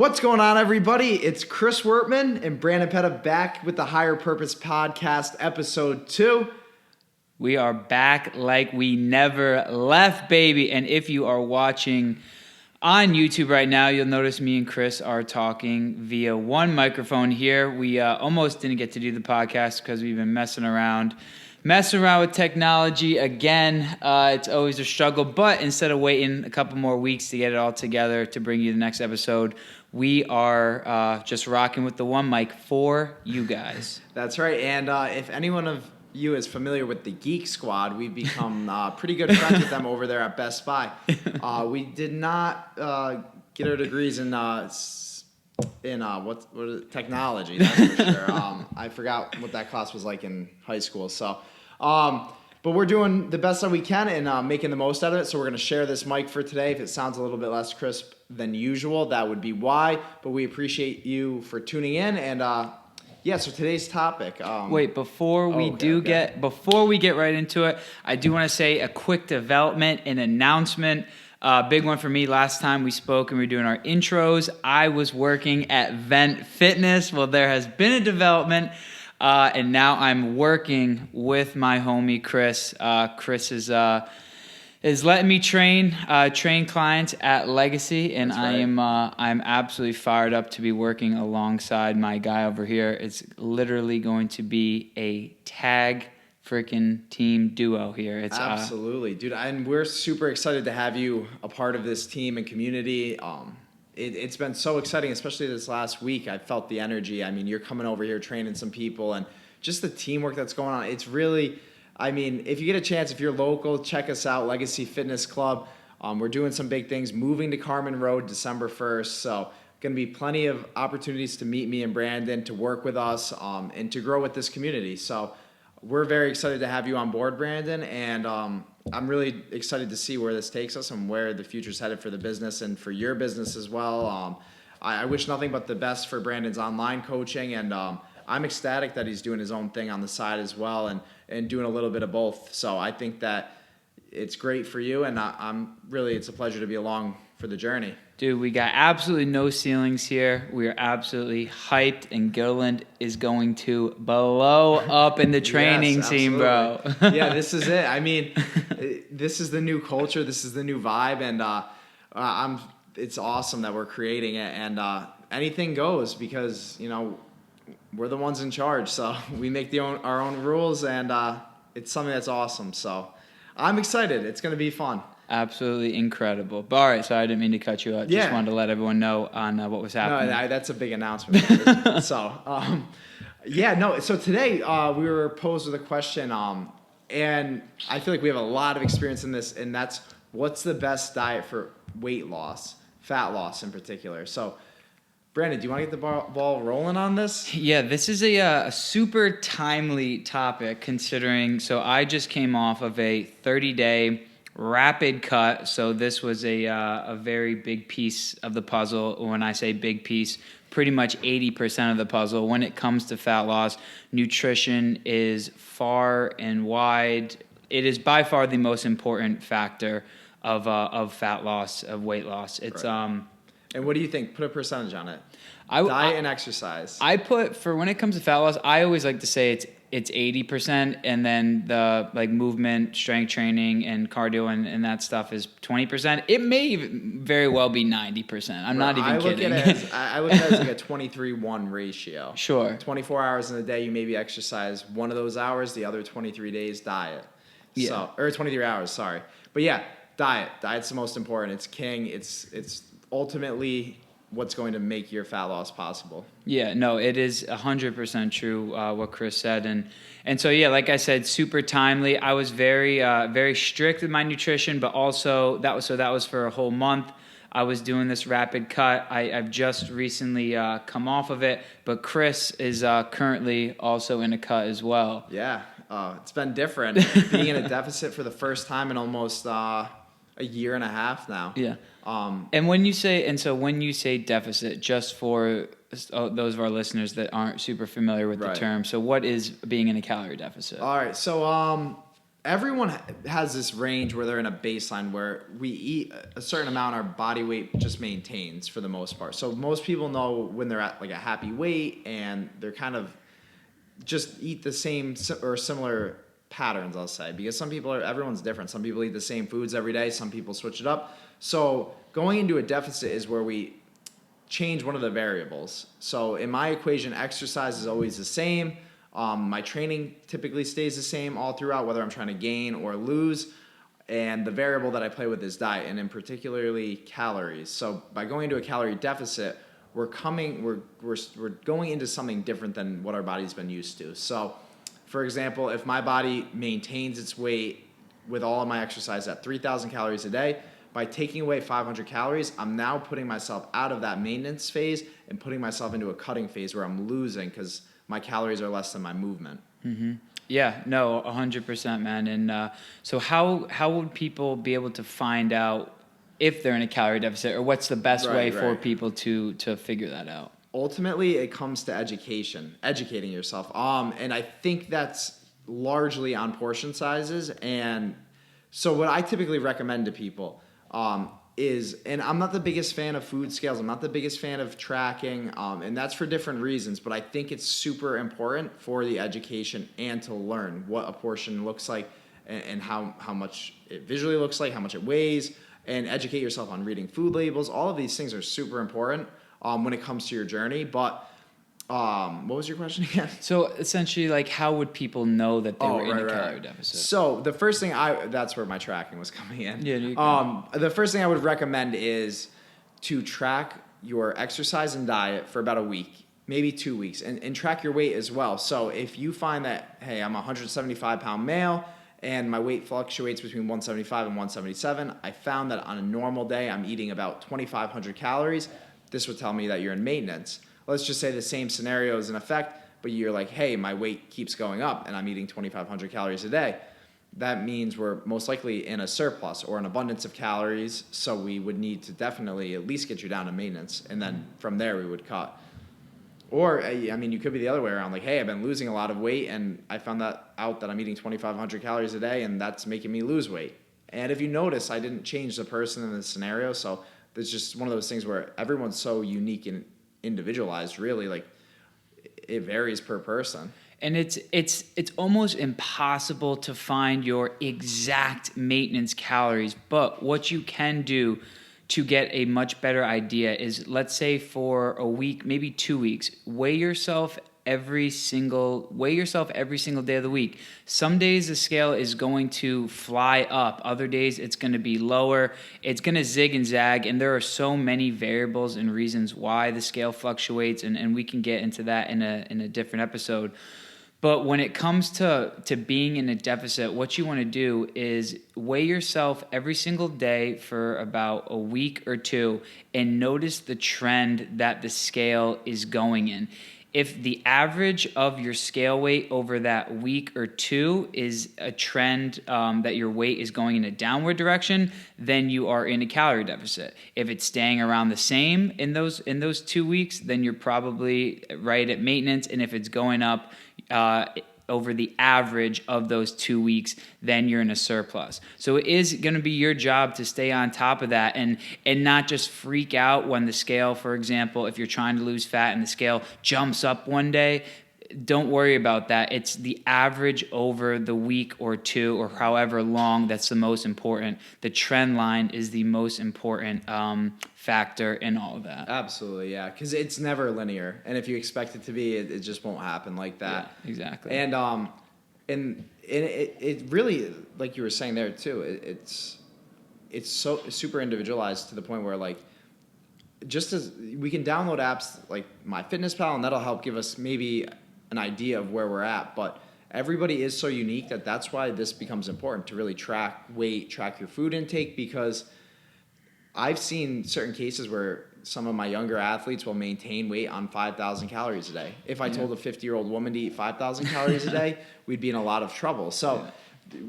What's going on, everybody? It's Chris Wertman and Brandon Petta back with the Higher Purpose Podcast, Episode 2. We are back like we never left, baby. And if you are watching on YouTube right now, you'll notice me and Chris are talking via one microphone here. We almost didn't get to do the podcast because we've been messing around with technology again. It's always a struggle, but instead of waiting a couple more weeks to get it all together to bring you the next episode, we are just rocking with the one mic for you guys. That's right. And if anyone of you is familiar with the Geek Squad, we've become pretty good friends with them over there at Best Buy. We did not get our degrees in what is it? Technology, that's for sure. I forgot what that class was like in high school. So, but we're doing the best that we can and making the most out of it. So we're going to share this mic for today. If it sounds a little bit less crisp than usual, that would be why. But we appreciate you for tuning in. And so today's topic. Wait, before we get right into it, I do want to say a quick development and announcement. Big one for me. Last time we spoke and we were doing our intros, I was working at Vent Fitness. Well, there has been a development, and now I'm working with my homie Chris. Chris is letting me train clients at Legacy, and right. I'm absolutely fired up to be working alongside my guy over here. It's literally going to be a tag freaking team duo here. It's absolutely, dude, and we're super excited to have you a part of this team and community. It's been so exciting, especially this last week. I felt the energy. I mean, you're coming over here training some people, and just the teamwork that's going on. It's really, I mean, if you get a chance, if you're local, check us out, Legacy Fitness Club. We're doing some big things, moving to Carmen Road December 1st. So going to be plenty of opportunities to meet me and Brandon, to work with us, and to grow with this community. So we're very excited to have you on board, Brandon, and I'm really excited to see where this takes us and where the future's headed for the business and for your business as well. I wish nothing but the best for Brandon's online coaching, and I'm ecstatic that he's doing his own thing on the side as well and doing a little bit of both. So I think that it's great for you, and it's a pleasure to be along for the journey. Dude, we got absolutely no ceilings here. We are absolutely hyped, and Gilliland is going to blow up in the training scene, bro. Yeah, this is it. I mean, this is the new culture. This is the new vibe, and it's awesome that we're creating it. And anything goes because, we're the ones in charge. So we make our own rules, and it's something that's awesome. So I'm excited. It's going to be fun. Absolutely incredible. But all right, so I didn't mean to cut you out. Just wanted to let everyone know on what was happening. No, that's a big announcement. So, So today we were posed with a question, and I feel like we have a lot of experience in this, and that's what's the best diet for weight loss, fat loss in particular. So, Brandon, do you want to get the ball rolling on this? Yeah, this is a super timely topic considering, so I just came off of a 30-day rapid cut, so this was a very big piece of the puzzle. When I say big piece, pretty much 80% of the puzzle. When it comes to fat loss, nutrition is far and wide. It is by far the most important factor of fat loss, of weight loss. It's right. And what do you think? Put a percentage on it. Diet and exercise. I put, for when it comes to fat loss, I always like to say it's 80%, and then the movement, strength training, and cardio and that stuff is 20%. It may very well be 90%. I'm not even kidding. I look at it as like a 23-1 ratio. Sure. 24 hours in a day, you maybe exercise one of those hours. The other 23 days, diet. Yeah. Or 23 hours, sorry. But yeah, diet. Diet's the most important. It's king. It's ultimately what's going to make your fat loss possible. Yeah, no, it is 100% true what Chris said, and so yeah, like I said, super timely. I was very very strict with my nutrition, but also that was for a whole month. I was doing this rapid cut. I've just recently come off of it, but Chris is currently also in a cut as well. Yeah, it's been different being in a deficit for the first time in almost a year and a half now. Yeah. And when you say deficit, just for those of our listeners that aren't super familiar with the term, so what is being in a calorie deficit? All right, so everyone has this range where they're in a baseline where we eat a certain amount, our body weight just maintains for the most part. So most people know when they're at like a happy weight and they're kind of just eat the same or similar patterns, I'll say, because everyone's different. Some people eat the same foods every day. Some people switch it up. So going into a deficit is where we change one of the variables. So in my equation, exercise is always the same. My training typically stays the same all throughout, whether I'm trying to gain or lose. And the variable that I play with is diet, and in particularly calories. So by going into a calorie deficit, we're going into something different than what our body's been used to. So, for example, if my body maintains its weight with all of my exercise at 3,000 calories a day, by taking away 500 calories, I'm now putting myself out of that maintenance phase and putting myself into a cutting phase where I'm losing because my calories are less than my movement. Mm-hmm. Yeah, no, 100%, man. And so how would people be able to find out if they're in a calorie deficit, or what's the best way for people to figure that out? Ultimately, it comes to educating yourself. And I think that's largely on portion sizes. And so what I typically recommend to people is, and I'm not the biggest fan of food scales. I'm not the biggest fan of tracking, and that's for different reasons. But I think it's super important for the education and to learn what a portion looks like and how much it visually looks like, how much it weighs, and educate yourself on reading food labels. All of these things are super important when it comes to your journey. But what was your question again? So essentially, like, how would people know that they were in a calorie deficit? So the first thing that's where my tracking was coming in. Yeah. The first thing I would recommend is to track your exercise and diet for about a week, maybe 2 weeks, and track your weight as well. So if you find that, hey, I'm a 175-pound male, and my weight fluctuates between 175 and 177. I found that on a normal day, I'm eating about 2,500 calories. This would tell me that you're in maintenance. Let's just say the same scenario is in effect, but you're like, hey, my weight keeps going up and I'm eating 2,500 calories a day. That means we're most likely in a surplus or an abundance of calories. So we would need to definitely at least get you down to maintenance. And then from there we would cut. Or, I mean, you could be the other way around. Like, hey, I've been losing a lot of weight, and I found that I'm eating 2,500 calories a day, and that's making me lose weight. And if you notice, I didn't change the person in the scenario. So it's just one of those things where everyone's so unique and individualized, really. Like, it varies per person. And it's almost impossible to find your exact maintenance calories. But what you can do to get a much better idea is, let's say for a week, maybe 2 weeks, weigh yourself every single day of the week. Some days the scale is going to fly up. Other days it's going to be lower. It's going to zig and zag. And there are so many variables and reasons why the scale fluctuates. And we can get into that in a different episode. But when it comes to being in a deficit, what you want to do is weigh yourself every single day for about a week or two and notice the trend that the scale is going in. If the average of your scale weight over that week or two is a trend that your weight is going in a downward direction, then you are in a calorie deficit. If it's staying around the same in those 2 weeks, then you're probably right at maintenance. And if it's going up over the average of those 2 weeks, then you're in a surplus. So it is going to be your job to stay on top of that and not just freak out when the scale, for example, if you're trying to lose fat and the scale jumps up one day. Don't worry about that. It's the average over the week or two or however long that's the most important. The trend line is the most important factor in all of that. Absolutely, yeah, because it's never linear, and if you expect it to be, it just won't happen like that. Yeah, exactly. And it really, like you were saying there too, it's so super individualized to the point where, like, just as we can download apps like MyFitnessPal, and that'll help give us maybe an idea of where we're at, but everybody is so unique that's why this becomes important to really track weight, track your food intake, because I've seen certain cases where some of my younger athletes will maintain weight on 5,000 calories a day. If I told a 50-year-old woman to eat 5,000 calories a day, we'd be in a lot of trouble. So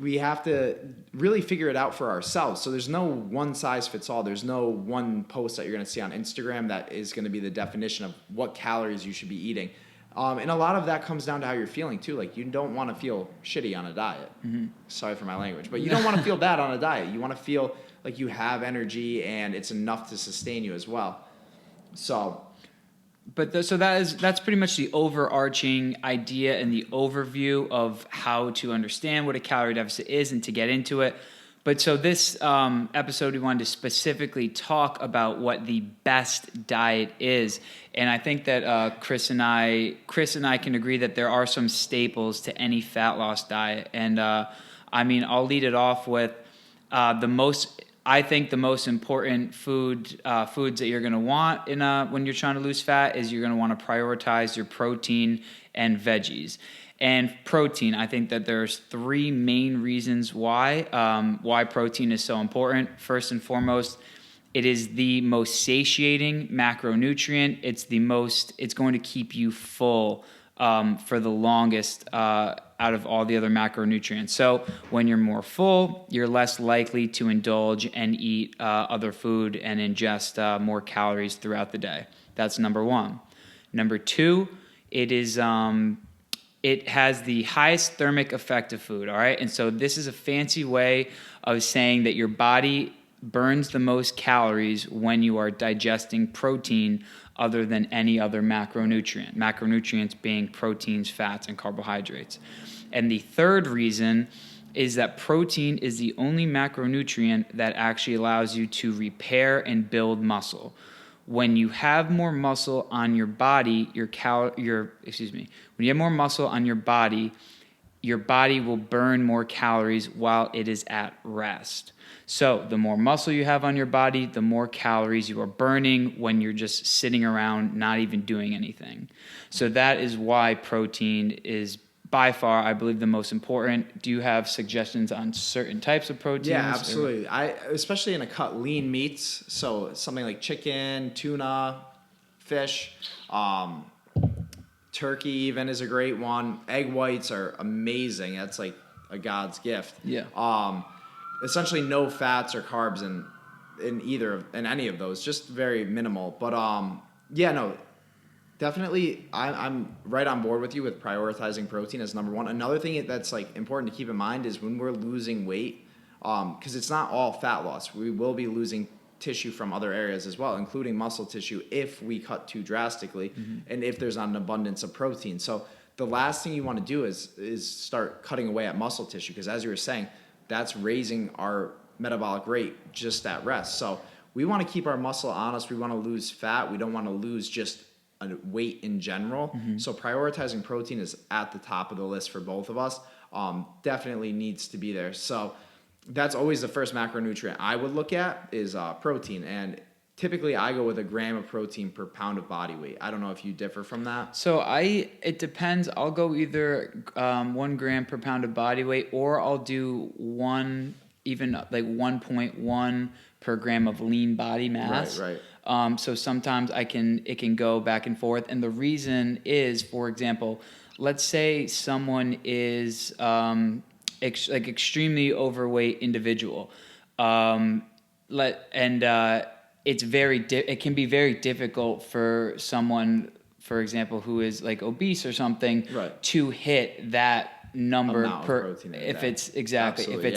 we have to really figure it out for ourselves. So there's no one size fits all. There's no one post that you're going to see on Instagram that is going to be the definition of what calories you should be eating. And a lot of that comes down to how you're feeling too. Like you don't want to feel shitty on a diet. Mm-hmm. Sorry for my language, but you don't want to feel bad on a diet. You want to feel like you have energy and it's enough to sustain you as well. So, So that's pretty much the overarching idea and the overview of how to understand what a calorie deficit is and to get into it. But so this episode, we wanted to specifically talk about what the best diet is, and I think that Chris and I can agree that there are some staples to any fat loss diet, and I mean, I'll lead it off with the most. I think the most important foods that you're going to want when you're trying to lose fat is you're going to want to prioritize your protein and veggies. And protein, I think that there's three main reasons why protein is so important. First and foremost, it is the most satiating macronutrient. It's going to keep you full for the longest out of all the other macronutrients. So when you're more full, you're less likely to indulge and eat other food and ingest more calories throughout the day. That's number one. Number two, it has the highest thermic effect of food, all right? And so this is a fancy way of saying that your body burns the most calories when you are digesting protein other than any other macronutrient. Macronutrients being proteins, fats, and carbohydrates. And the third reason is that protein is the only macronutrient that actually allows you to repair and build muscle. When you have more muscle on your body, when you have more muscle on your body will burn more calories while it is at rest. So the more muscle you have on your body, the more calories you are burning when you're just sitting around not even doing anything. So that is why protein is by far, I believe, the most important. Do you have suggestions on certain types of proteins? Yeah, absolutely. Especially in a cut lean meats, so something like chicken, tuna, fish, turkey even is a great one. Egg whites are amazing. That's like a God's gift. Yeah. Essentially no fats or carbs in any of those, just very minimal. But definitely, I'm right on board with you with prioritizing protein as number one. Another thing that's like important to keep in mind is when we're losing weight, because it's not all fat loss. We will be losing tissue from other areas as well, including muscle tissue, if we cut too drastically and if there's not an abundance of protein. So the last thing you want to do is start cutting away at muscle tissue, because as you were saying, that's raising our metabolic rate just at rest. So we want to keep our muscle honest. We want to lose fat. We don't want to lose just weight in general. So prioritizing protein is at the top of the list for both of us. Definitely needs to be there. So that's always the first macronutrient I would look at is protein. And typically I go with a gram of protein per pound of body weight. I don't know if you differ from that. So it depends. I'll go either 1 gram per pound of body weight, or I'll do 1.1 per gram of lean body mass. Right. So sometimes it can go back and forth. And the reason is, for example, let's say someone is extremely overweight individual. It can be very difficult for someone, for example, who is like obese or something, to hit that number per if it's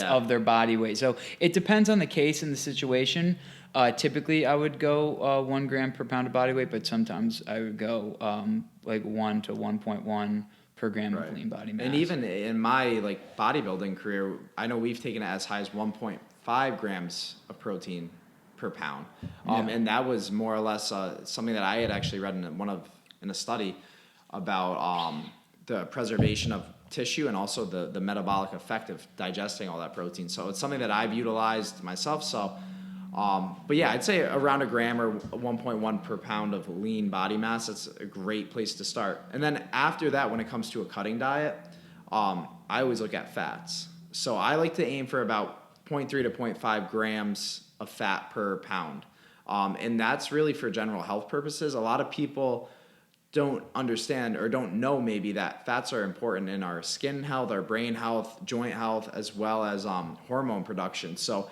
of their body weight. So it depends on the case and the situation. Typically I would go 1 gram per pound of body weight, but sometimes I would go 1 to 1.1 per gram of lean body mass. And even in my bodybuilding career, I know we've taken it as high as 1.5 grams of protein per pound. And that was more or less something that I had actually read in a study about the preservation of tissue and also the metabolic effect of digesting all that protein. So it's something that I've utilized myself. So, but yeah, I'd say around a gram or 1.1 per pound of lean body mass. It's a great place to start. And then after that, when it comes to a cutting diet, I always look at fats. So I like to aim for about 0.3 to 0.5 grams of fat per pound. And that's really for general health purposes. A lot of people don't understand or don't know maybe that fats are important in our skin health, our brain health, joint health, as well as hormone production. So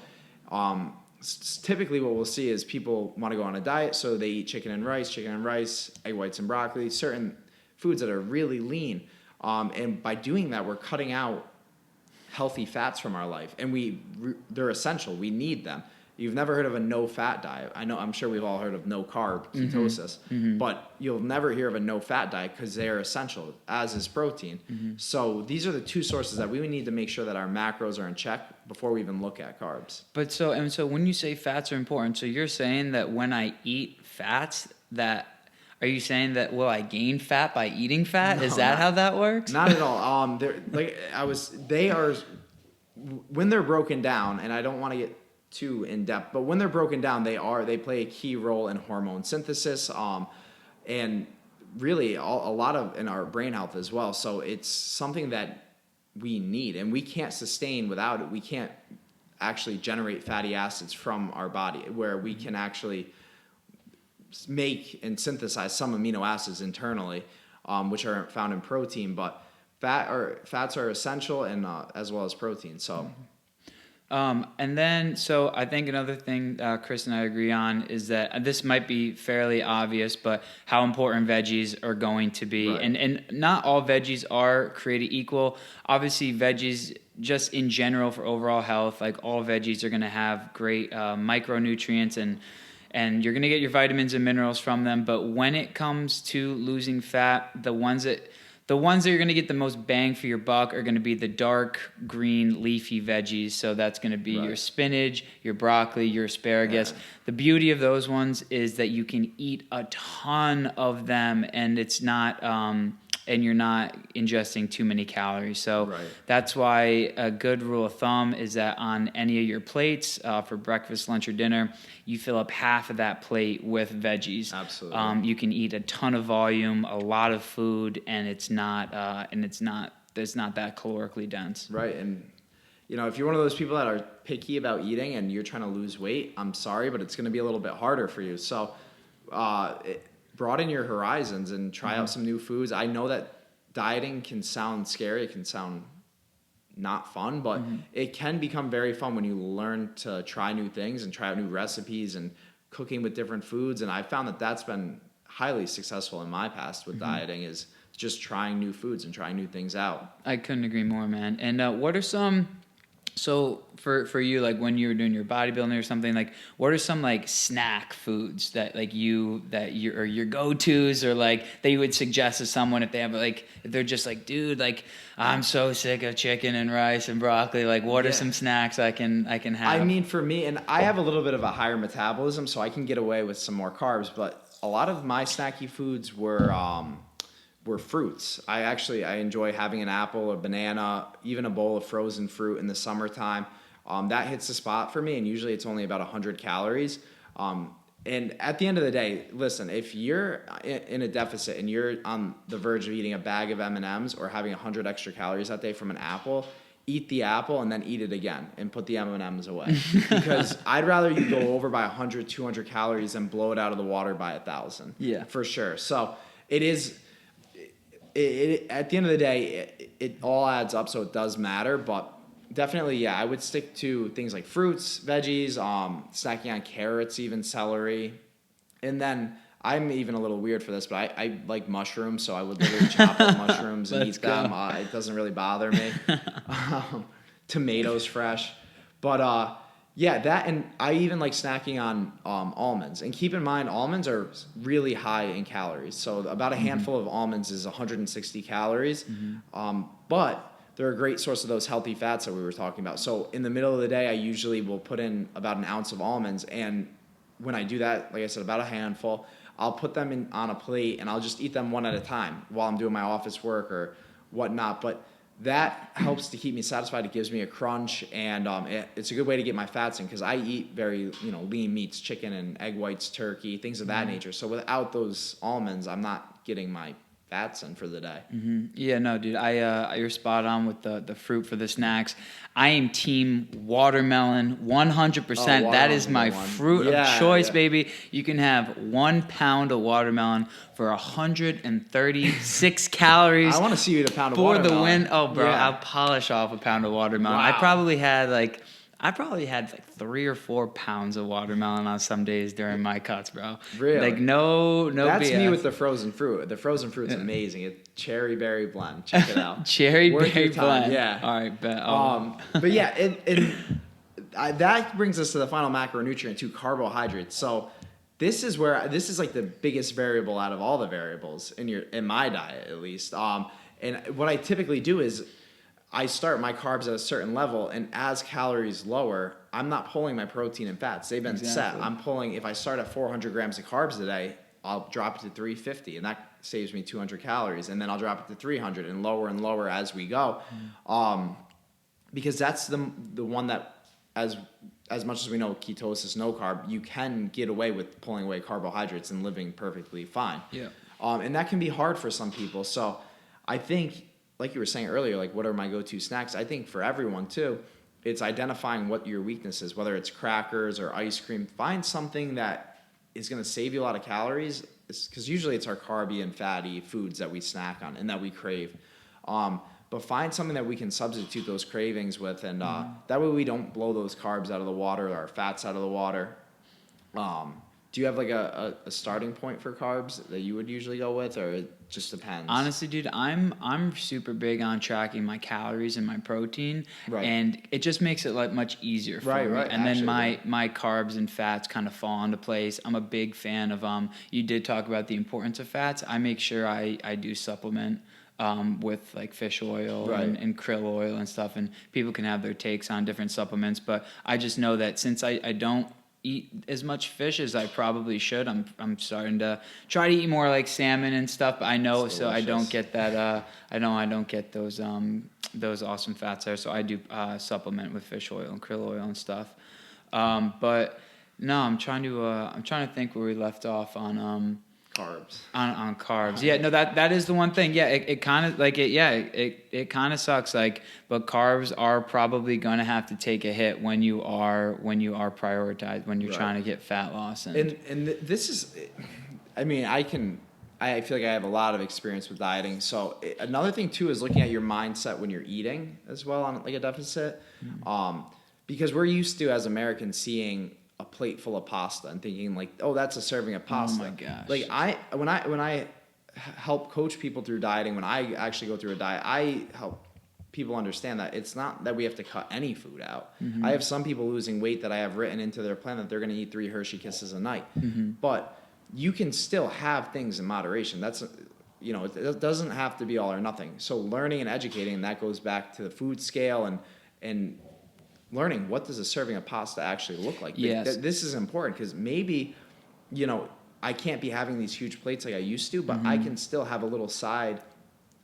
typically what we'll see is people want to go on a diet, so they eat chicken and rice, egg whites and broccoli, certain foods that are really lean. And by doing that, we're cutting out healthy fats from our life, and they're essential. We need them. You've never heard of a no-fat diet. I'm sure we've all heard of no-carb ketosis, but you'll never hear of a no-fat diet because they're essential, as is protein. So these are the two sources that we need to make sure that our macros are in check before we even look at carbs. But so when you say fats are important, so you're saying that when I eat fats, are you saying that will I gain fat by eating fat? No, Is that how that works? Not at all. They are, when they're broken down, and I don't want to get too in depth, but when they're broken down, they play a key role in hormone synthesis, and really a lot of in our brain health as well. So it's something that we need, and we can't sustain without it. We can't actually generate fatty acids from our body, where we can actually make and synthesize some amino acids internally, which are found in protein. But fats are essential, and as well as protein. So. And then, so I think another thing Chris and I agree on is that this might be fairly obvious, but how important veggies are going to be. Right. And not all veggies are created equal. Obviously, veggies just in general for overall health, like all veggies are going to have great micronutrients and you're going to get your vitamins and minerals from them. But when it comes to losing fat, the ones that you're going to get the most bang for your buck are going to be the dark green leafy veggies. So that's going to be your spinach, your broccoli, your asparagus. Yeah. The beauty of those ones is that you can eat a ton of them, and it's not and you're not ingesting too many calories. So that's why a good rule of thumb is that on any of your plates for breakfast, lunch, or dinner, you fill up half of that plate with veggies. Absolutely. You can eat a ton of volume, a lot of food, and it's not that calorically dense. Right. And if you're one of those people that are picky about eating and you're trying to lose weight, I'm sorry, but it's going to be a little bit harder for you. So broaden your horizons and try out some new foods. I know that dieting can sound scary. It can sound not fun, but it can become very fun when you learn to try new things and try out new recipes and cooking with different foods. And I found that that's been highly successful in my past with dieting, is just trying new foods and trying new things out. I couldn't agree more, man. And what are some... So for you, like when you were doing your bodybuilding or something, like what are some like snack foods that your go-tos, or like that you would suggest to someone if they have if they're just like, dude, like I'm so sick of chicken and rice and broccoli, like what are some snacks I can have? I mean, for me, and I have a little bit of a higher metabolism, so I can get away with some more carbs, but a lot of my snacky foods were fruits. I enjoy having an apple, a banana, even a bowl of frozen fruit in the summertime. That hits the spot for me, and usually it's only about 100 calories. And at the end of the day, listen, if you're in a deficit and you're on the verge of eating a bag of M&Ms or having 100 extra calories that day from an apple, eat the apple and then eat it again and put the M&Ms away. Because I'd rather you go over by 100, 200 calories than blow it out of the water by 1,000. Yeah. For sure. So it is... at the end of the day, it all adds up, so it does matter. But definitely, I would stick to things like fruits, veggies, snacking on carrots, even celery. And then I'm even a little weird for this, but I like mushrooms, so I would literally chop up mushrooms and eat them. It doesn't really bother me. Tomatoes fresh. But that, and I even like snacking on almonds. And keep in mind, almonds are really high in calories. So about a handful of almonds is 160 calories. But they're a great source of those healthy fats that we were talking about. So in the middle of the day, I usually will put in about an ounce of almonds. And when I do that, like I said, about a handful, I'll put them on a plate and I'll just eat them one at a time while I'm doing my office work or whatnot. But that helps to keep me satisfied. It gives me a crunch, and it's a good way to get my fats in because I eat very lean meats, chicken and egg whites, turkey, things of that nature. So without those almonds, I'm not getting my fats in for the day. Yeah, no, dude, you're spot on with the fruit for the snacks. I am team watermelon 100%. That is my fruit of choice, baby. You can have 1 pound of watermelon for 136 calories. I want to see you eat a pound of watermelon. For the win. Oh, bro, I'll polish off a pound of watermelon. Wow. I probably had I probably had like 3 or 4 pounds of watermelon on some days during my cuts, bro. Really? Like no That's BS. me with the frozen fruit. The frozen fruit's amazing. It's cherry berry blend. Check it out. Cherry Worth berry your time. blend. Yeah. All right, bet. But yeah, that brings us to the final macronutrient too, carbohydrates. So this is like the biggest variable out of all the variables in my diet at least. And what I typically do is I start my carbs at a certain level, and as calories lower, I'm not pulling my protein and fats. They've been set. I'm pulling, if I start at 400 grams of carbs a day, I'll drop it to 350, and that saves me 200 calories. And then I'll drop it to 300 and lower as we go. Because that's the one that, as much as we know ketosis, no carb, you can get away with pulling away carbohydrates and living perfectly fine. Yeah. And that can be hard for some people. So I think, like you were saying earlier, like what are my go-to snacks? I think for everyone too, it's identifying what your weakness is, whether it's crackers or ice cream. Find something that is going to save you a lot of calories, because usually it's our carby and fatty foods that we snack on and that we crave. But find something that we can substitute those cravings with, and that way we don't blow those carbs out of the water or our fats out of the water. Do you have like a starting point for carbs that you would usually go with, or it just depends? Honestly, dude, I'm super big on tracking my calories and my protein, Right. and it just makes it like much easier for me. Right. And Actually, then my carbs and fats kind of fall into place. I'm a big fan of You did talk about the importance of fats. I make sure I do supplement with like fish oil Right. and krill oil and stuff, and people can have their takes on different supplements. But I just know that since I don't eat as much fish as I probably should, I'm starting to try to eat more like salmon and stuff. But I know, so I don't get that. I don't get those awesome fats there. So I do supplement with fish oil and krill oil and stuff. But no, I'm trying to think where we left off on Carbs. On carbs. Yeah, no, that is the one thing. Yeah, it kind of like it kind of sucks, like, but carbs are probably going to have to take a hit when you are prioritized, when you're trying to get fat loss. And this is, I mean, I feel like I have a lot of experience with dieting. So another thing too is looking at your mindset when you're eating as well on like a deficit. Because we're used to, as Americans, seeing a plate full of pasta and thinking like, oh, that's a serving of pasta. Oh my gosh. Like when I help coach people through dieting, when I actually go through a diet, I help people understand that it's not that we have to cut any food out. I have some people losing weight that I have written into their plan that they're going to eat 3 Hershey Kisses a night. But you can still have things in moderation. That's, it doesn't have to be all or nothing. So learning and educating, and that goes back to the food scale and learning what does a serving of pasta actually look like. Yes. This is important because maybe, I can't be having these huge plates like I used to, but I can still have a little side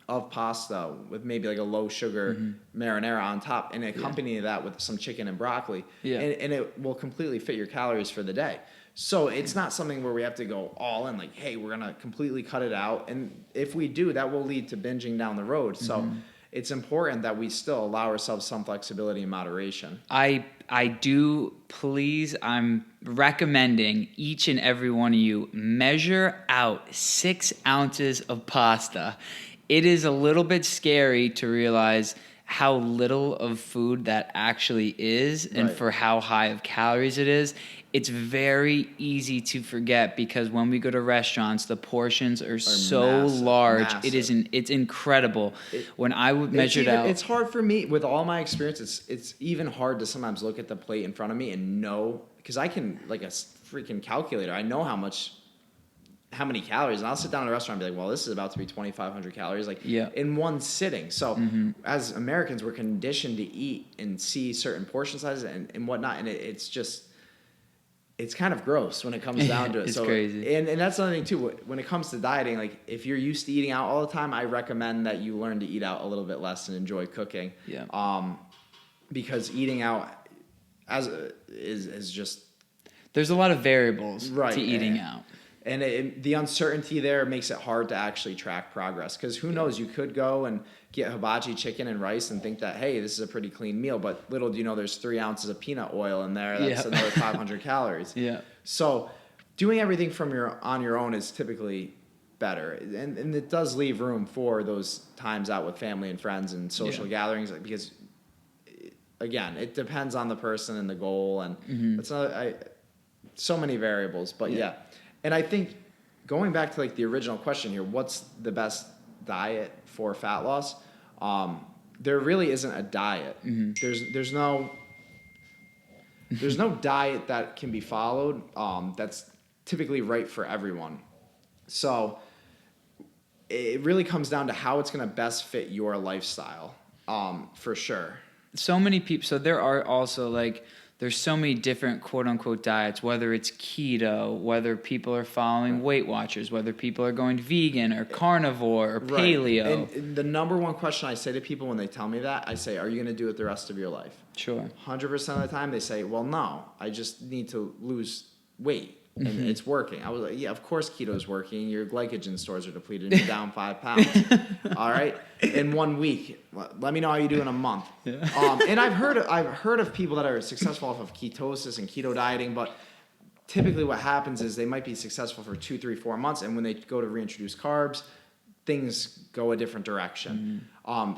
of pasta with maybe like a low sugar marinara on top and accompany that with some chicken and broccoli. Yeah. And it will completely fit your calories for the day. So it's not something where we have to go all in like, hey, we're going to completely cut it out. And if we do, that will lead to binging down the road. So it's important that we still allow ourselves some flexibility and moderation. I do, please, I'm recommending each and every one of you measure out 6 ounces of pasta. It is a little bit scary to realize how little of food that actually is and for how high of calories it is. It's very easy to forget because when we go to restaurants, the portions are so large. Massive. It's incredible. When I would measure it out, it's hard for me with all my experience. It's even hard to sometimes look at the plate in front of me and know, because I can, like a freaking calculator, I know how many calories, and I'll sit down in a restaurant and be like, well, this is about to be 2,500 calories, in one sitting. So as Americans, we're conditioned to eat and see certain portion sizes and whatnot, and it's kind of gross when it comes down to it. It's so crazy. And that's another thing too. When it comes to dieting, like if you're used to eating out all the time, I recommend that you learn to eat out a little bit less and enjoy cooking. Yeah. Because eating out is just, there's a lot of variables to eating out. And the uncertainty there makes it hard to actually track progress. Because who knows, you could go and get hibachi chicken and rice and think that, hey, this is a pretty clean meal. But little do you know, there's 3 ounces of peanut oil in there. That's another 500 calories. Yeah. So doing everything on your own is typically better. And it does leave room for those times out with family and friends and social gatherings, because again, it depends on the person and the goal, and it's so many variables. But yeah, and I think going back to like the original question here, what's the best diet for fat loss? There really isn't a diet. There's no diet that can be followed that's typically right for everyone. So it really comes down to how it's going to best fit your lifestyle, for sure. So many people. So there are also like there's so many different quote unquote diets. Whether it's keto, whether people are following Weight Watchers, whether people are going vegan or carnivore or paleo. And the number one question I say to people when they tell me that, I say, "Are you going to do it the rest of your life?" Sure. 100% of the time they say, "Well, no, I just need to lose weight." And it's working. I was like, yeah, of course keto is working. Your glycogen stores are depleted and you're down 5 pounds. All right? In 1 week. Let me know how you do in a month. Yeah. And I've heard of people that are successful off of ketosis and keto dieting, but typically what happens is they might be successful for 2, 3, 4 months, and when they go to reintroduce carbs, things go a different direction.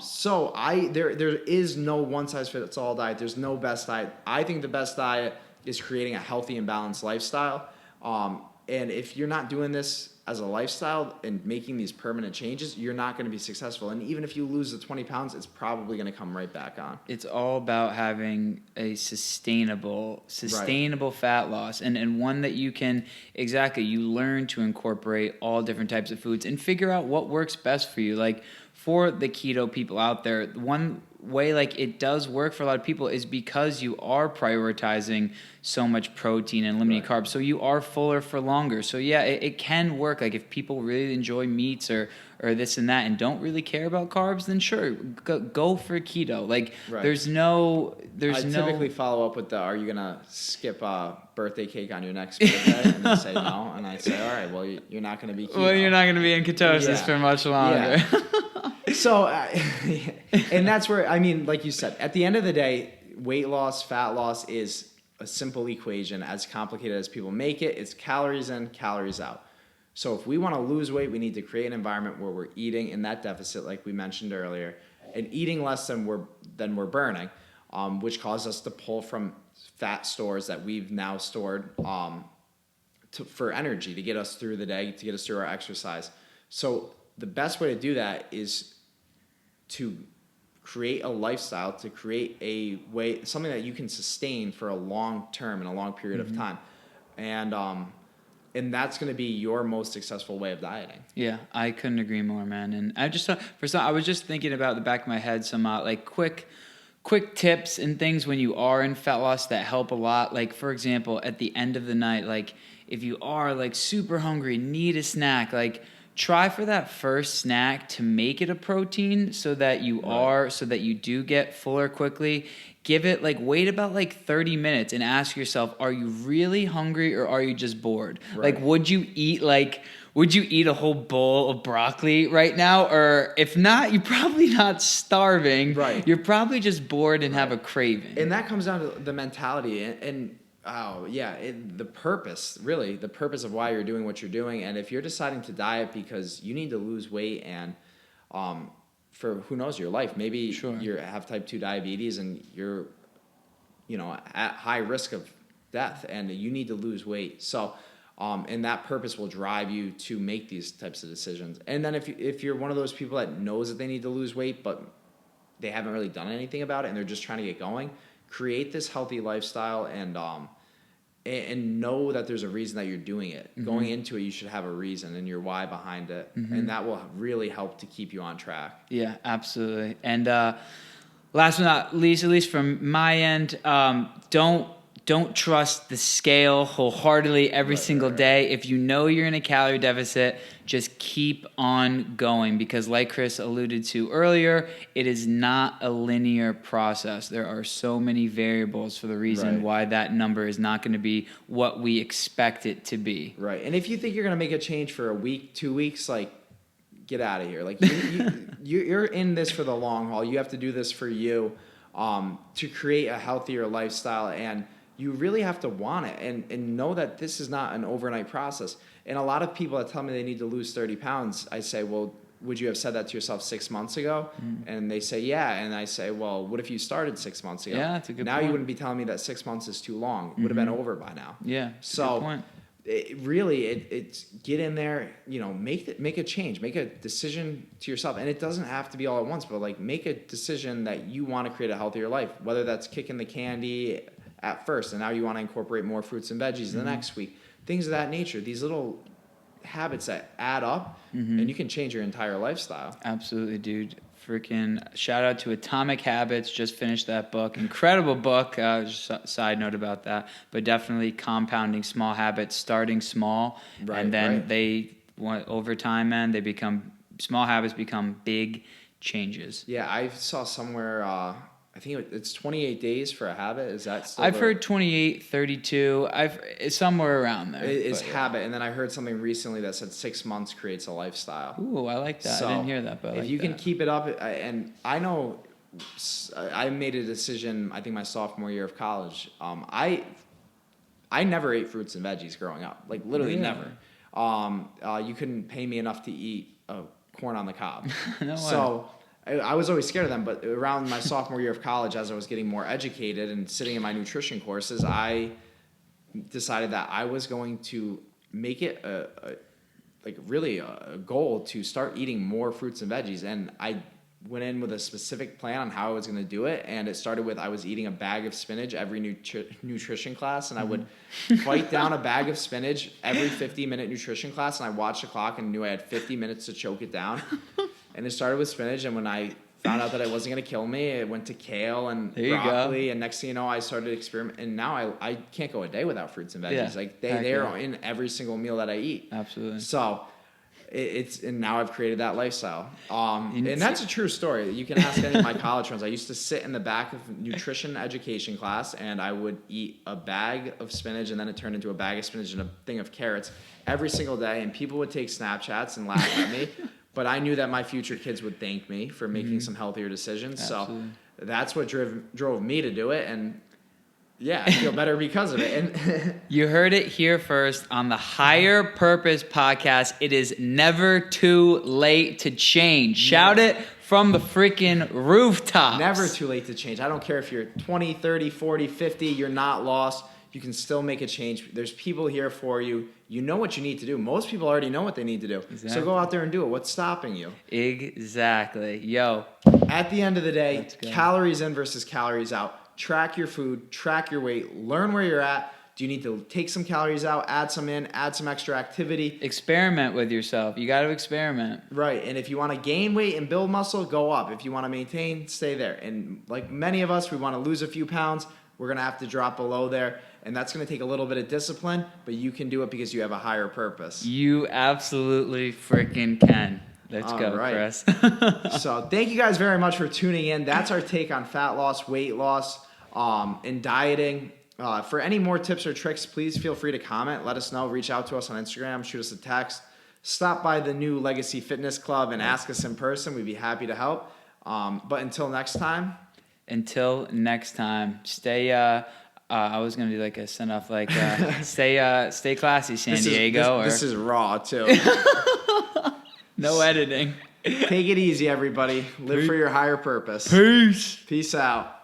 So there is no one size fits all diet. There's no best diet. I think the best diet is creating a healthy and balanced lifestyle. And if you're not doing this as a lifestyle and making these permanent changes, you're not going to be successful. And even if you lose the 20 pounds, it's probably going to come right back on. It's all about having a sustainable fat loss, and one that you can, you learn to incorporate all different types of foods and figure out what works best for you. Like for the keto people out there, one way like it does work for a lot of people is because you are prioritizing so much protein and limiting carbs, so you are fuller for longer. So yeah, it can work. Like if people really enjoy meats or this and that and don't really care about carbs, then sure, go for keto. Like there's no typically follow up with the, are you gonna skip birthday cake on your next birthday? And they say no, and I say, all right, well you're not gonna be keto. Well, you're not gonna be in ketosis for much longer. Yeah. So, and that's where, I mean, like you said, at the end of the day, weight loss, fat loss is a simple equation. As complicated as people make it, it's calories in, calories out. So if we want to lose weight, we need to create an environment where we're eating in that deficit, like we mentioned earlier, and eating less than we're burning, which causes us to pull from fat stores that we've now stored for energy to get us through the day, to get us through our exercise. So the best way to do that is to create a lifestyle, to create a way, something that you can sustain for a long term and a long period of time. And that's going to be your most successful way of dieting. Yeah, I couldn't agree more, man. And I just I was just thinking about the back of my head some like quick tips and things when you are in fat loss that help a lot. Like for example, at the end of the night, like if you are like super hungry, need a snack, like try for that first snack to make it a protein so that you do get fuller quickly. Give it wait about 30 minutes and ask yourself, are you really hungry or are you just bored? Right. Would you eat a whole bowl of broccoli right now? Or if not, you're probably not starving. Right. You're probably just bored and have a craving. And that comes down to the mentality and the purpose of why you're doing what you're doing. And if you're deciding to diet because you need to lose weight and for who knows your life, maybe you have type 2 diabetes and you're at high risk of death and you need to lose weight. So and that purpose will drive you to make these types of decisions. And then if you're one of those people that knows that they need to lose weight but they haven't really done anything about it and they're just trying to get going, create this healthy lifestyle and know that there's a reason that you're doing it. Mm-hmm. Going into it, you should have a reason and your why behind it, and that will really help to keep you on track. Yeah, absolutely. And last but not least, at least from my end, don't trust the scale wholeheartedly every single day. If you know you're in a calorie deficit, just keep on going because like Chris alluded to earlier, it is not a linear process. There are so many variables for the reason why that number is not going to be what we expect it to be. Right. And if you think you're going to make a change for a week, 2 weeks, get out of here. You're in this for the long haul. You have to do this for you to create a healthier lifestyle, and you really have to want it and know that this is not an overnight process. And a lot of people that tell me they need to lose 30 pounds, I say, well, would you have said that to yourself 6 months ago? And they say, yeah. And I say, well, what if you started 6 months ago? Yeah, that's a good now point. You wouldn't be telling me that 6 months is too long. It would have been over by now. Yeah, so good point. It's get in there, make a change, make a decision to yourself. And it doesn't have to be all at once, but like make a decision that you want to create a healthier life, whether that's kicking the candy at first and now you want to incorporate more fruits and veggies the next week, things of that nature. These little habits that add up and you can change your entire lifestyle. Absolutely, dude. Freaking shout out to Atomic Habits. Just finished that book. Incredible book. Just a side note about that. But definitely compounding small habits, starting small. Right, and then right. they want over time, man, they become small habits become big changes. Yeah, I saw somewhere I think it's 28 days for a habit. Is that still I've heard 28, 32. It's somewhere around there. It's habit. And then I heard something recently that said 6 months creates a lifestyle. Ooh, I like that. So I didn't hear that, but I if like you can that. keep it up, and I know I made a decision, I think my sophomore year of college. I never ate fruits and veggies growing up, like literally never. You couldn't pay me enough to eat corn on the cob. No way. So I was always scared of them, but around my sophomore year of college, as I was getting more educated and sitting in my nutrition courses, I decided that I was going to make it a goal to start eating more fruits and veggies. And I went in with a specific plan on how I was going to do it. And it started with I was eating a bag of spinach every nutrition class. And I would fight down a bag of spinach every 50-minute nutrition class. And I watched the clock and knew I had 50 minutes to choke it down. And it started with spinach. And when I found out that it wasn't going to kill me, it went to kale and broccoli. And next thing you know, I started experimenting. And now I can't go a day without fruits and veggies. Yeah, Like they're in every single meal that I eat. Absolutely. So and now I've created that lifestyle. And that's a true story. You can ask any of my college friends. I used to sit in the back of nutrition education class and I would eat a bag of spinach and then it turned into a bag of spinach and a thing of carrots every single day. And people would take Snapchats and laugh at me. But I knew that my future kids would thank me for making some healthier decisions. Absolutely. So that's what drove me to do it. And yeah, I feel better because of it. And you heard it here first on the Higher Purpose podcast. It is never too late to change. Shout it from the freaking rooftops. Never too late to change. I don't care if you're 20, 30, 40, 50, you're not lost. You can still make a change. There's people here for you. You know what you need to do. Most people already know what they need to do. Exactly. So go out there and do it. What's stopping you? Exactly. Yo. At the end of the day, calories in versus calories out. Track your food, track your weight, learn where you're at. Do you need to take some calories out, add some in, add some extra activity? Experiment with yourself. You got to experiment. Right. And if you want to gain weight and build muscle, go up. If you want to maintain, stay there. And like many of us, we want to lose a few pounds. We're going to have to drop below there. And that's going to take a little bit of discipline, but you can do it because you have a higher purpose. You absolutely freaking can. Let's go, right. Chris. So thank you guys very much for tuning in. That's our take on fat loss, weight loss, and dieting. For any more tips or tricks, please feel free to comment. Let us know. Reach out to us on Instagram. Shoot us a text. Stop by the new Legacy Fitness Club and ask us in person. We'd be happy to help. But until next time. Stay... I was gonna do like a send off, like stay classy, San Diego. This is raw too. No editing. Take it easy, everybody. Live for your higher purpose. Peace. Peace out.